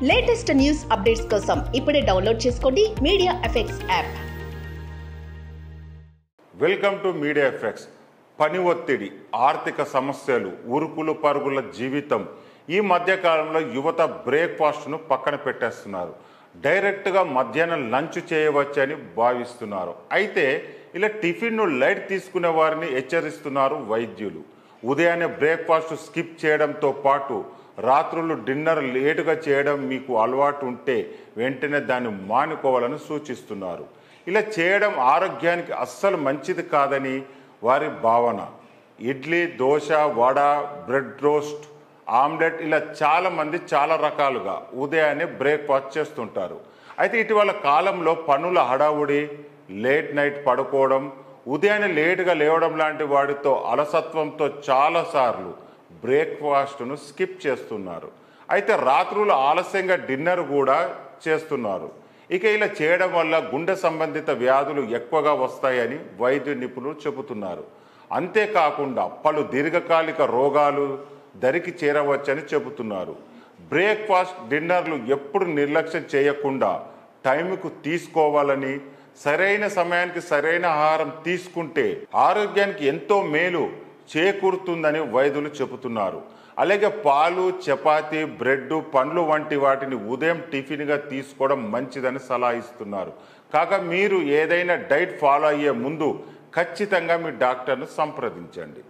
Latest news updates కోసం ఇప్పుడే download చేసుకోండి media effects app. Welcome to media effects. పని ఒత్తిడి, ఆర్థిక సమస్యలు, ఉరుకులు పరుగుల జీవితం. ఈ మధ్యకాలంలో యువత బ్రేక్ఫాస్ట్ను పక్కన పెట్టేస్తున్నారు. డైరెక్ట్గా మధ్యాహ్నం లంచ్ చేయవచ్చని భావిస్తున్నారు. అయితే ఇలా టిఫిన్ను లైట్ తీసుకునే వారిని హెచ్చరిస్తున్నారు వైద్యులు. ఉదయాన్నే బ్రేక్ఫాస్ట్ స్కిప్ చేయడంతో పాటు రాత్రులు డిన్నర్ లేటుగా చేయడం మీకు అలవాటు ఉంటే వెంటనే దాన్ని మానుకోవాలని సూచిస్తున్నారు. ఇలా చేయడం ఆరోగ్యానికి అస్సలు మంచిది కాదని వారి భావన. Idli, dosa, vada, bread roast, omelette ఇలా చాలామంది చాలా రకాలుగా ఉదయాన్నే బ్రేక్ఫాస్ట్ చేస్తుంటారు. అయితే ఇటీవల కాలంలో పనుల హడావుడి, లేట్ నైట్ పడుకోవడం, ఉదయాన్నే లేటుగా లేవడం లాంటి వాటితో అలసత్వంతో చాలాసార్లు బ్రేక్ఫాస్ట్ను స్కిప్ చేస్తున్నారు. అయితే రాత్రులు ఆలస్యంగా డిన్నర్ కూడా చేస్తున్నారు. ఇక ఇలా చేయడం వల్ల గుండె సంబంధిత వ్యాధులు ఎక్కువగా వస్తాయని వైద్య నిపుణులు చెబుతున్నారు. అంతేకాకుండా పలు దీర్ఘకాలిక రోగాలు దరికి చేరవచ్చని చెబుతున్నారు. బ్రేక్ఫాస్ట్, డిన్నర్లు ఎప్పుడు నిర్లక్ష్యం చేయకుండా టైంకు తీసుకోవాలని, సరైన సమయానికి సరైన ఆహారం తీసుకుంటే ఆరోగ్యానికి ఎంతో మేలు చేకూరుతుందని వైద్యులు చెబుతున్నారు. అలాగే పాలు, చపాతీ, బ్రెడ్, పండ్లు వంటి వాటిని ఉదయం టిఫిన్గా తీసుకోవడం మంచిదని సలహా ఇస్తున్నారు. కాగా మీరు ఏదైనా డైట్ ఫాలో అయ్యే ముందు ఖచ్చితంగా మీ డాక్టర్ను సంప్రదించండి.